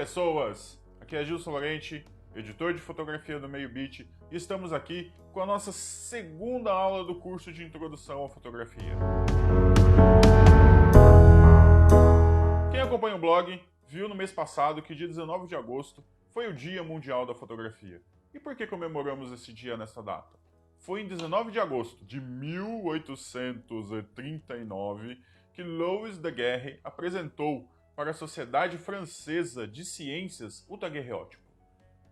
pessoas! Aqui é Gilson Lorente, editor de fotografia do Meio Beat, e estamos aqui com a nossa segunda aula do curso de Introdução à Fotografia. Quem acompanha o blog viu no mês passado que dia 19 de agosto foi o Dia Mundial da Fotografia. E por que comemoramos esse dia nessa data? Foi em 19 de agosto de 1839 que Louis Daguerre apresentou para a Sociedade Francesa de Ciências o daguerreótipo.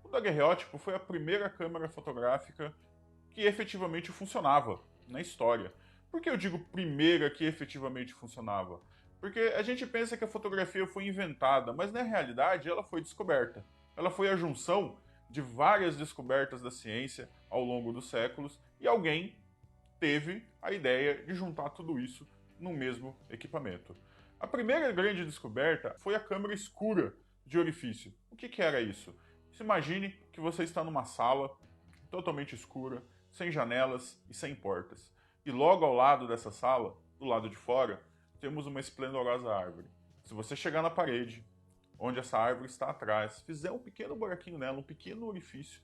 O daguerreótipo foi a primeira câmera fotográfica que efetivamente funcionava na história. Por que eu digo primeira que efetivamente funcionava? Porque a gente pensa que a fotografia foi inventada, mas na realidade ela foi descoberta. Ela foi a junção de várias descobertas da ciência ao longo dos séculos e alguém teve a ideia de juntar tudo isso no mesmo equipamento. A primeira grande descoberta foi a câmera escura de orifício. O que era isso? Se imagine que você está numa sala totalmente escura, sem janelas e sem portas. E logo ao lado dessa sala, do lado de fora, temos uma esplendorosa árvore. Se você chegar na parede, onde essa árvore está atrás, fizer um pequeno buraquinho nela, um pequeno orifício,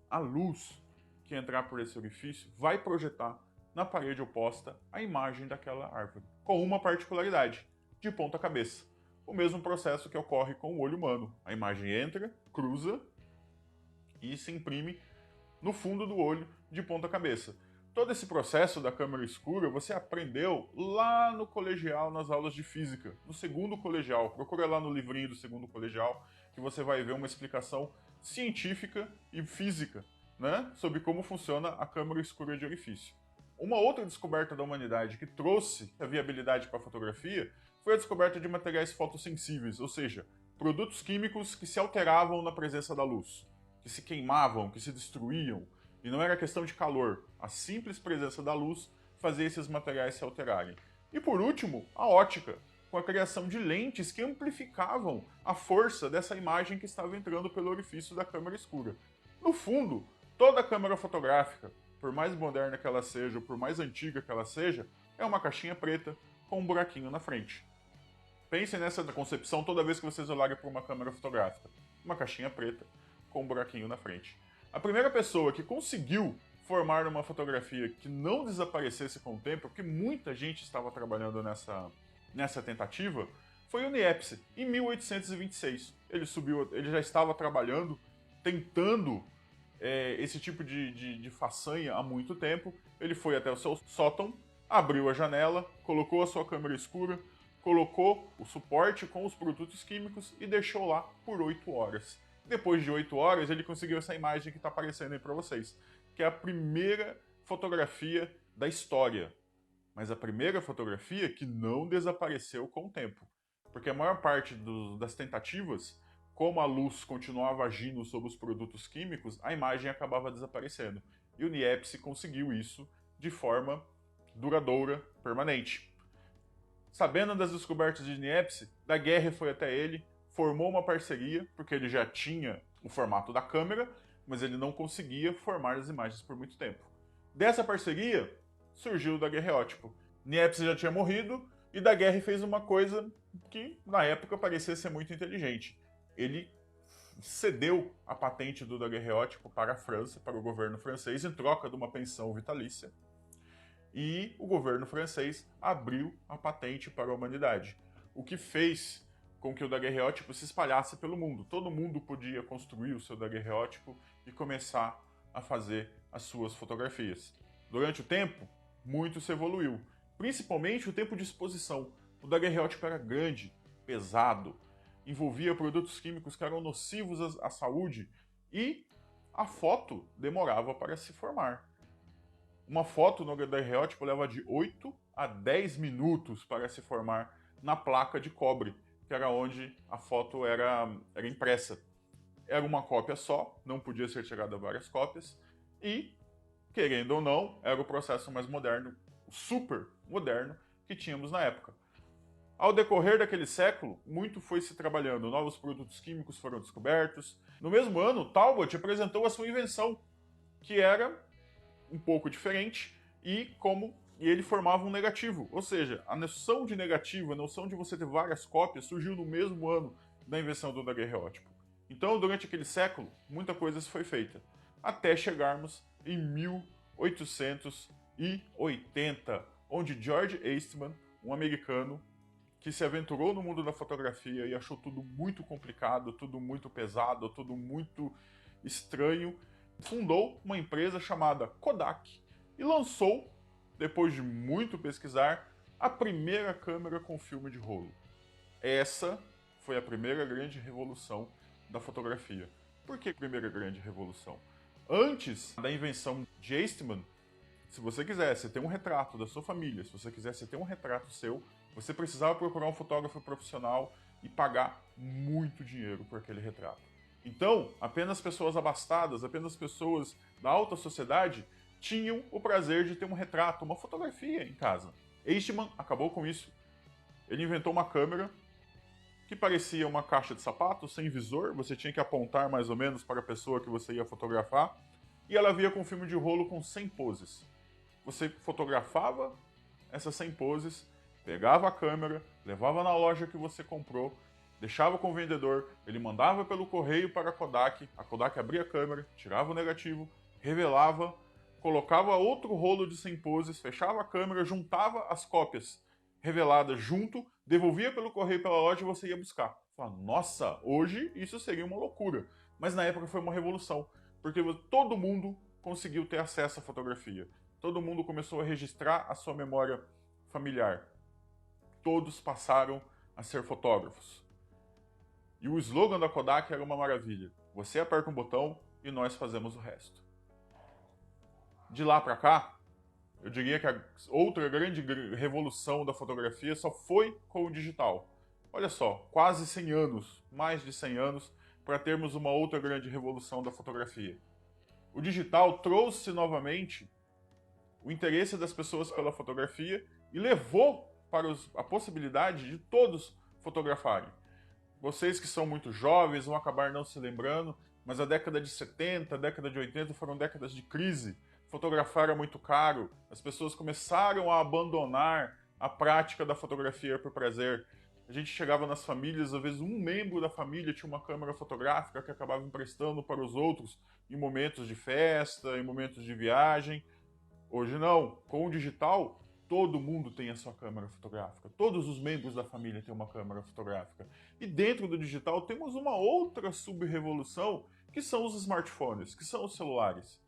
a luz que entrar por esse orifício vai projetar na parede oposta a imagem daquela árvore, com uma particularidade: de ponta cabeça. O mesmo processo que ocorre com o olho humano. A imagem entra, cruza e se imprime no fundo do olho de ponta cabeça. Todo esse processo da câmera escura você aprendeu lá no colegial, nas aulas de física, no segundo colegial. Procura lá no livrinho do segundo colegial que você vai ver uma explicação científica e física, né, sobre como funciona a câmera escura de orifício. Uma outra descoberta da humanidade que trouxe a viabilidade para a fotografia foi a descoberta de materiais fotossensíveis, ou seja, produtos químicos que se alteravam na presença da luz, que se queimavam, que se destruíam, e não era questão de calor, a simples presença da luz fazia esses materiais se alterarem. E por último, a ótica, com a criação de lentes que amplificavam a força dessa imagem que estava entrando pelo orifício da câmera escura. No fundo, toda câmera fotográfica, por mais moderna que ela seja, ou por mais antiga que ela seja, é uma caixinha preta com um buraquinho na frente. Pensem nessa concepção toda vez que vocês olharem para uma câmera fotográfica. Uma caixinha preta com um buraquinho na frente. A primeira pessoa que conseguiu formar uma fotografia que não desaparecesse com o tempo, porque muita gente estava trabalhando nessa tentativa, foi o Niepce, em 1826. Ele já estava trabalhando, tentando esse tipo de façanha há muito tempo. Ele foi até o seu sótão, abriu a janela, colocou a sua câmera escura, colocou o suporte com os produtos químicos e deixou lá por 8 horas. Depois de 8 horas, ele conseguiu essa imagem que está aparecendo aí para vocês, que é a primeira fotografia da história. Mas a primeira fotografia que não desapareceu com o tempo. Porque a maior parte das tentativas, como a luz continuava agindo sobre os produtos químicos, a imagem acabava desaparecendo. E o Niepce conseguiu isso de forma duradoura, permanente. Sabendo das descobertas de Niepce, Daguerre foi até ele, formou uma parceria, porque ele já tinha o formato da câmera, mas ele não conseguia formar as imagens por muito tempo. Dessa parceria, surgiu o daguerreótipo. Niepce já tinha morrido, e Daguerre fez uma coisa que, na época, parecia ser muito inteligente. Ele cedeu a patente do daguerreótipo para a França, para o governo francês, em troca de uma pensão vitalícia. E o governo francês abriu a patente para a humanidade, o que fez com que o daguerreótipo se espalhasse pelo mundo. Todo mundo podia construir o seu daguerreótipo e começar a fazer as suas fotografias. Durante o tempo, muito se evoluiu, principalmente o tempo de exposição. O daguerreótipo era grande, pesado, envolvia produtos químicos que eram nocivos à saúde e a foto demorava para se formar. Uma foto no daguerreótipo leva de 8 a 10 minutos para se formar na placa de cobre, que era onde a foto era impressa. Era uma cópia só, não podia ser tirada várias cópias, e, querendo ou não, era o processo mais moderno, super moderno, que tínhamos na época. Ao decorrer daquele século, muito foi se trabalhando, novos produtos químicos foram descobertos. No mesmo ano, Talbot apresentou a sua invenção, que era um pouco diferente, e ele formava um negativo. Ou seja, a noção de negativo, a noção de você ter várias cópias, surgiu no mesmo ano da invenção do daguerreótipo. Então, durante aquele século, muita coisa foi feita, até chegarmos em 1880, onde George Eastman, um americano que se aventurou no mundo da fotografia e achou tudo muito complicado, tudo muito pesado, tudo muito estranho, fundou uma empresa chamada Kodak e lançou, depois de muito pesquisar, a primeira câmera com filme de rolo. Essa foi a primeira grande revolução da fotografia. Por que primeira grande revolução? Antes da invenção de Eastman, se você quisesse ter um retrato da sua família, se você quisesse ter um retrato seu, você precisava procurar um fotógrafo profissional e pagar muito dinheiro por aquele retrato. Então, apenas pessoas abastadas, apenas pessoas da alta sociedade tinham o prazer de ter um retrato, uma fotografia em casa. Eastman acabou com isso. Ele inventou uma câmera que parecia uma caixa de sapato, sem visor, você tinha que apontar mais ou menos para a pessoa que você ia fotografar, e ela vinha com um filme de rolo com 100 poses. Você fotografava essas 100 poses, pegava a câmera, levava na loja que você comprou, deixava com o vendedor, ele mandava pelo correio para a Kodak abria a câmera, tirava o negativo, revelava, colocava outro rolo de 100 poses, fechava a câmera, juntava as cópias reveladas junto, devolvia pelo correio pela loja e você ia buscar. Fala, nossa, hoje isso seria uma loucura. Mas na época foi uma revolução, porque todo mundo conseguiu ter acesso à fotografia. Todo mundo começou a registrar a sua memória familiar. Todos passaram a ser fotógrafos. E o slogan da Kodak era uma maravilha. Você aperta um botão e nós fazemos o resto. De lá para cá, eu diria que a outra grande revolução da fotografia só foi com o digital. Olha só, quase 100 anos, mais de 100 anos, para termos uma outra grande revolução da fotografia. O digital trouxe novamente o interesse das pessoas pela fotografia e levou para a possibilidade de todos fotografarem. Vocês que são muito jovens vão acabar não se lembrando, mas a década de 70, a década de 80 foram décadas de crise. Fotografar era muito caro, as pessoas começaram a abandonar a prática da fotografia por prazer. A gente chegava nas famílias, às vezes um membro da família tinha uma câmera fotográfica que acabava emprestando para os outros em momentos de festa, em momentos de viagem. Hoje não, com o digital, todo mundo tem a sua câmera fotográfica. Todos os membros da família têm uma câmera fotográfica. E dentro do digital temos uma outra sub-revolução, que são os smartphones, que são os celulares.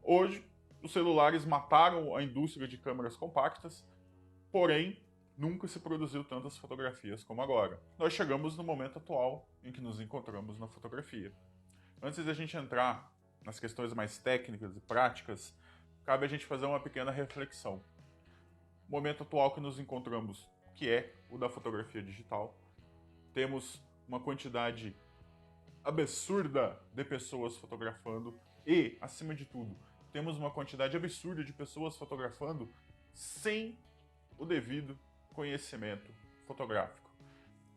Hoje, os celulares mataram a indústria de câmeras compactas, porém, nunca se produziu tantas fotografias como agora. Nós chegamos no momento atual em que nos encontramos na fotografia. Antes da gente entrar nas questões mais técnicas e práticas, cabe a gente fazer uma pequena reflexão. O momento atual que nos encontramos, que é o da fotografia digital, temos uma quantidade absurda de pessoas fotografando e, acima de tudo, temos uma quantidade absurda de pessoas fotografando sem o devido conhecimento fotográfico.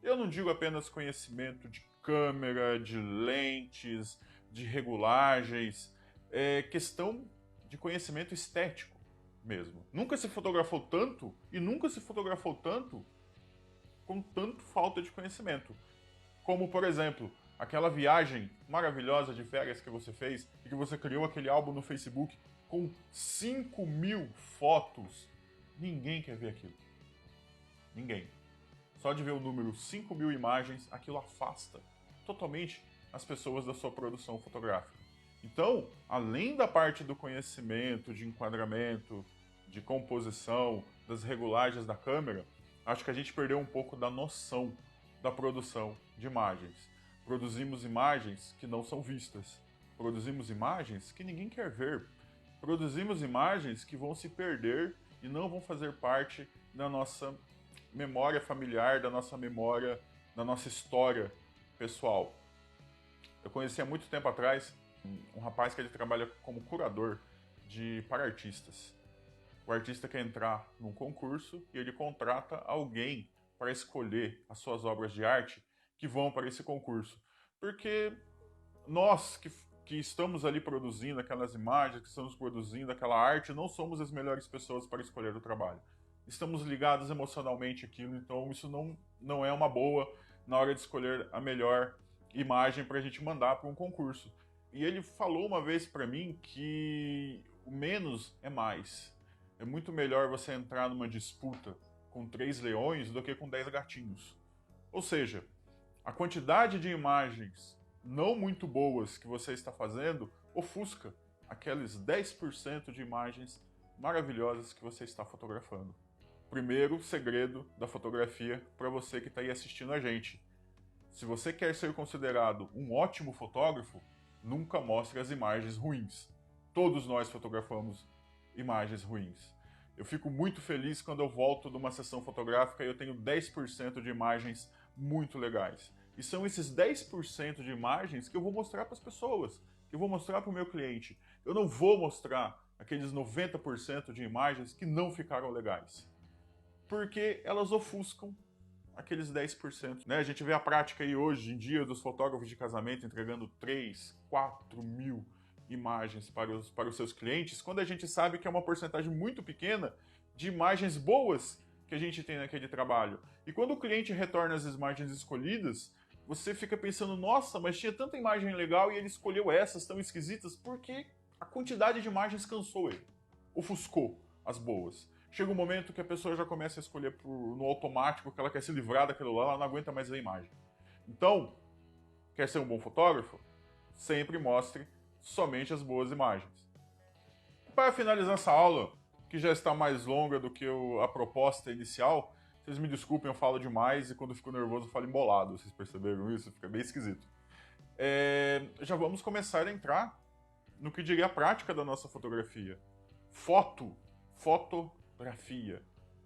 Eu não digo apenas conhecimento de câmera, de lentes, de regulagens, é questão de conhecimento estético mesmo. Nunca se fotografou tanto e nunca se fotografou tanto com tanto falta de conhecimento. Como, por exemplo, aquela viagem maravilhosa de férias que você fez e que você criou aquele álbum no Facebook com 5.000 fotos. Ninguém quer ver aquilo. Ninguém. Só de ver o número 5.000 imagens, aquilo afasta totalmente as pessoas da sua produção fotográfica. Então, além da parte do conhecimento, de enquadramento, de composição, das regulagens da câmera, acho que a gente perdeu um pouco da noção da produção de imagens. Produzimos imagens que não são vistas. Produzimos imagens que ninguém quer ver. Produzimos imagens que vão se perder e não vão fazer parte da nossa memória familiar, da nossa memória, da nossa história pessoal. Eu conheci há muito tempo atrás um rapaz que ele trabalha como curador para artistas. O artista quer entrar num concurso e ele contrata alguém para escolher as suas obras de arte que vão para esse concurso. Porque nós que estamos ali produzindo aquelas imagens, que estamos produzindo aquela arte, não somos as melhores pessoas para escolher o trabalho. Estamos ligados emocionalmente àquilo, então isso não é uma boa na hora de escolher a melhor imagem para a gente mandar para um concurso. E ele falou uma vez para mim que o menos é mais. É muito melhor você entrar numa disputa com 3 leões do que com 10 gatinhos. Ou seja, a quantidade de imagens não muito boas que você está fazendo ofusca aqueles 10% de imagens maravilhosas que você está fotografando. Primeiro segredo da fotografia para você que está aí assistindo a gente. Se você quer ser considerado um ótimo fotógrafo, nunca mostre as imagens ruins. Todos nós fotografamos imagens ruins. Eu fico muito feliz quando eu volto de uma sessão fotográfica e eu tenho 10% de imagens muito legais. E são esses 10% de imagens que eu vou mostrar para as pessoas, que eu vou mostrar para o meu cliente. Eu não vou mostrar aqueles 90% de imagens que não ficaram legais, porque elas ofuscam aqueles 10%. Né? A gente vê a prática aí hoje em dia dos fotógrafos de casamento entregando 3, 4 mil imagens para os seus clientes, quando a gente sabe que é uma porcentagem muito pequena de imagens boas que a gente tem naquele trabalho. E quando o cliente retorna as imagens escolhidas, você fica pensando, nossa, mas tinha tanta imagem legal e ele escolheu essas tão esquisitas, porque a quantidade de imagens cansou ele, ofuscou as boas. Chega um momento que a pessoa já começa a escolher no automático que ela quer se livrar daquilo lá, ela não aguenta mais a imagem. Então, quer ser um bom fotógrafo? Sempre mostre somente as boas imagens. Para finalizar essa aula, que já está mais longa do que a proposta inicial, vocês me desculpem, eu falo demais e quando eu fico nervoso eu falo embolado. Vocês perceberam isso? Fica bem esquisito. Já vamos começar a entrar no que diria a prática da nossa fotografia. Fotografia.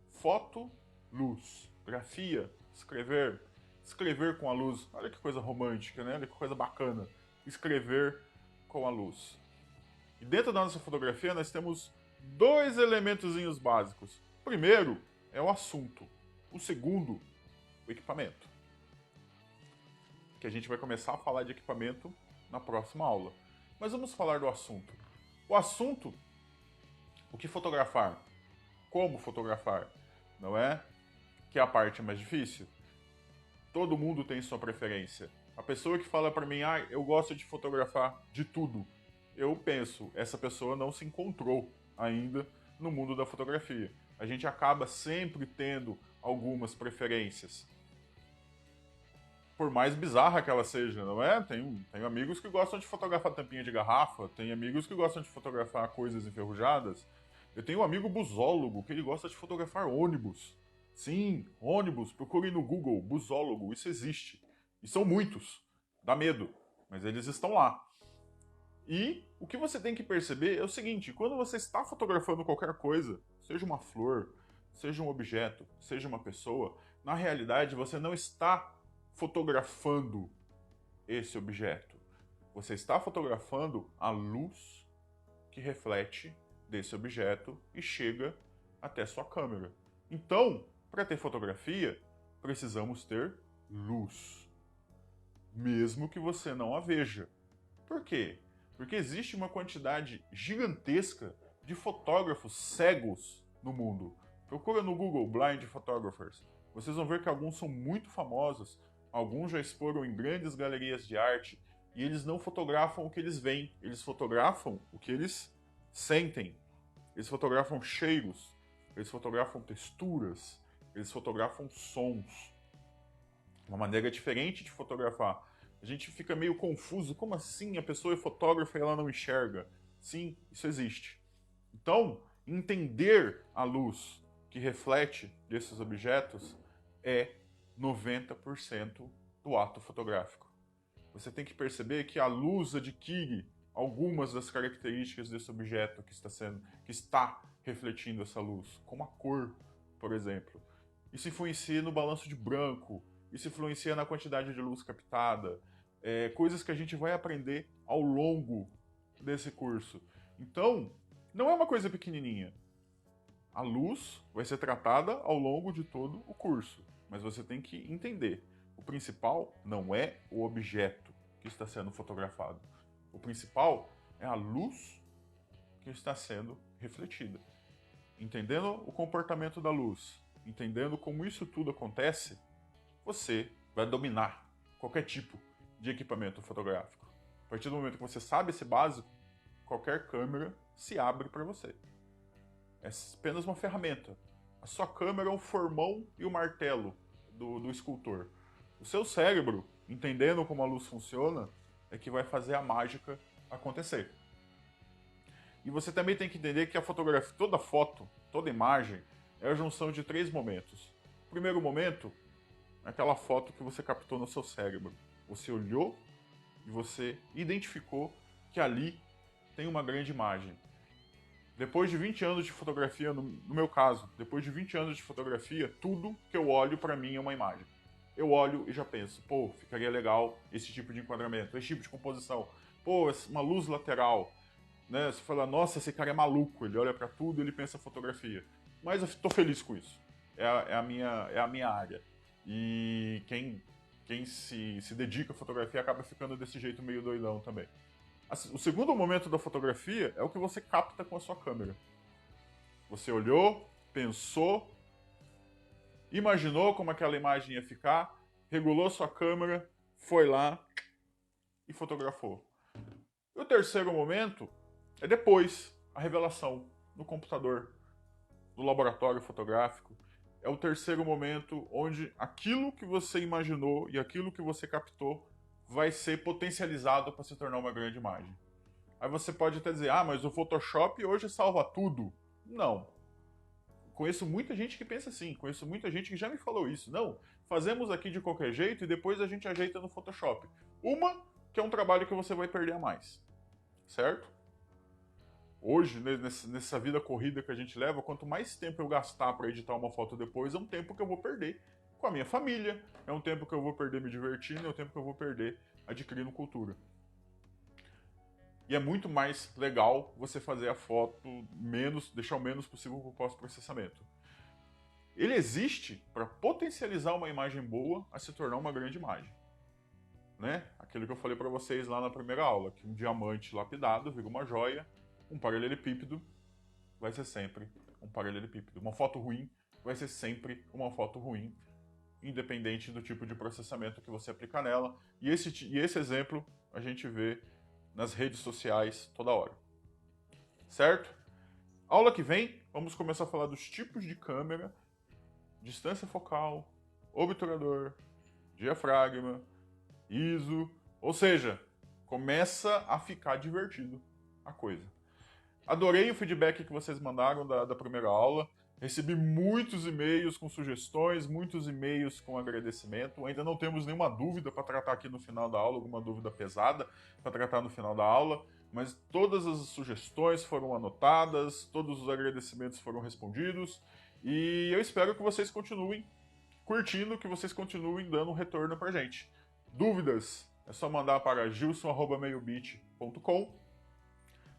Foto, luz. Grafia, escrever. Escrever com a luz. Olha que coisa romântica, né? Olha que coisa bacana. Escrever com a luz. E dentro da nossa fotografia nós temos 2 elementozinhos básicos. O primeiro é o assunto. O segundo, o equipamento. Que a gente vai começar a falar de equipamento na próxima aula. Mas vamos falar do assunto. O assunto, o que fotografar? Como fotografar? Não é? Que é a parte mais difícil. Todo mundo tem sua preferência. A pessoa que fala para mim, eu gosto de fotografar de tudo. Eu penso, essa pessoa não se encontrou ainda no mundo da fotografia. A gente acaba sempre tendo algumas preferências. Por mais bizarra que ela seja, não é? Tenho amigos que gostam de fotografar tampinha de garrafa, tem amigos que gostam de fotografar coisas enferrujadas. Eu tenho um amigo busólogo que ele gosta de fotografar ônibus. Sim, ônibus, procure no Google, busólogo, isso existe. E são muitos. Dá medo, mas eles estão lá. E o que você tem que perceber é o seguinte, quando você está fotografando qualquer coisa, seja uma flor, seja um objeto, seja uma pessoa, na realidade você não está fotografando esse objeto. Você está fotografando a luz que reflete desse objeto e chega até sua câmera. Então, para ter fotografia, precisamos ter luz. Mesmo que você não a veja. Por quê? Porque existe uma quantidade gigantesca de fotógrafos cegos no mundo. Procura no Google Blind Photographers. Vocês vão ver que alguns são muito famosos, alguns já exporam em grandes galerias de arte, e eles não fotografam o que eles veem, eles fotografam o que eles sentem. Eles fotografam cheiros, eles fotografam texturas, eles fotografam sons. Uma maneira diferente de fotografar. A gente fica meio confuso. Como assim a pessoa é fotógrafa e ela não enxerga? Sim, isso existe. Então, entender a luz que reflete desses objetos é 90% do ato fotográfico. Você tem que perceber que a luz adquire algumas das características desse objeto que está refletindo essa luz, como a cor, por exemplo. Isso influencia no balanço de branco, isso influencia na quantidade de luz captada, coisas que a gente vai aprender ao longo desse curso. Então, não é uma coisa pequenininha. A luz vai ser tratada ao longo de todo o curso, mas você tem que entender. O principal não é o objeto que está sendo fotografado. O principal é a luz que está sendo refletida. Entendendo o comportamento da luz, entendendo como isso tudo acontece, você vai dominar qualquer tipo de equipamento fotográfico. A partir do momento que você sabe esse básico, qualquer câmera se abre para você. É apenas uma ferramenta. A sua câmera é o formão e o martelo do escultor. O seu cérebro, entendendo como a luz funciona, é que vai fazer a mágica acontecer. E você também tem que entender que a fotografia, toda foto, toda imagem, é a junção de 3 momentos. O primeiro momento é aquela foto que você captou no seu cérebro. Você olhou e você identificou que ali tem uma grande imagem. Depois de 20 anos de fotografia, no meu caso, depois de 20 anos de fotografia, tudo que eu olho para mim é uma imagem. Eu olho e já penso, pô, ficaria legal esse tipo de enquadramento, esse tipo de composição. Pô, uma luz lateral. Né? Você fala, nossa, esse cara é maluco, ele olha para tudo e ele pensa fotografia. Mas eu tô feliz com isso. É a minha área. E quem se dedica à fotografia acaba ficando desse jeito meio doidão também. O segundo momento da fotografia é o que você capta com a sua câmera. Você olhou, pensou, imaginou como aquela imagem ia ficar, regulou sua câmera, foi lá e fotografou. E o terceiro momento é depois, a revelação no computador, no laboratório fotográfico. É o terceiro momento onde aquilo que você imaginou e aquilo que você captou vai ser potencializado para se tornar uma grande imagem. Aí você pode até dizer, ah, mas o Photoshop hoje salva tudo. Não. Conheço muita gente que pensa assim, conheço muita gente que já me falou isso. Não, fazemos aqui de qualquer jeito e depois a gente ajeita no Photoshop. Uma, que é um trabalho que você vai perder a mais. Certo? Hoje, nessa vida corrida que a gente leva, quanto mais tempo eu gastar para editar uma foto depois, é um tempo que eu vou perder com a minha família, é um tempo que eu vou perder me divertindo, é um tempo que eu vou perder adquirindo cultura. E é muito mais legal você fazer a foto deixar o menos possível para o pós-processamento. Ele existe para potencializar uma imagem boa a se tornar uma grande imagem. Né? Aquilo que eu falei para vocês lá na primeira aula, que um diamante lapidado vira uma joia, um paralelepípedo vai ser sempre um paralelepípedo. Uma foto ruim vai ser sempre uma foto ruim, independente do tipo de processamento que você aplicar nela. E esse exemplo a gente vê nas redes sociais toda hora. Certo? Aula que vem, vamos começar a falar dos tipos de câmera, distância focal, obturador, diafragma, ISO, ou seja, começa a ficar divertido a coisa. Adorei o feedback que vocês mandaram da primeira aula. Recebi muitos e-mails com sugestões, muitos e-mails com agradecimento. Ainda não temos nenhuma dúvida para tratar aqui no final da aula, alguma dúvida pesada para tratar no final da aula, mas todas as sugestões foram anotadas, todos os agradecimentos foram respondidos e eu espero que vocês continuem curtindo, que vocês continuem dando um retorno para a gente. Dúvidas? É só mandar para gilson@meiobeat.com.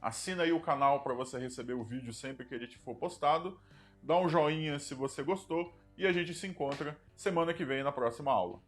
Assina aí o canal para você receber o vídeo sempre que ele for postado. Dá um joinha se você gostou e a gente se encontra semana que vem na próxima aula.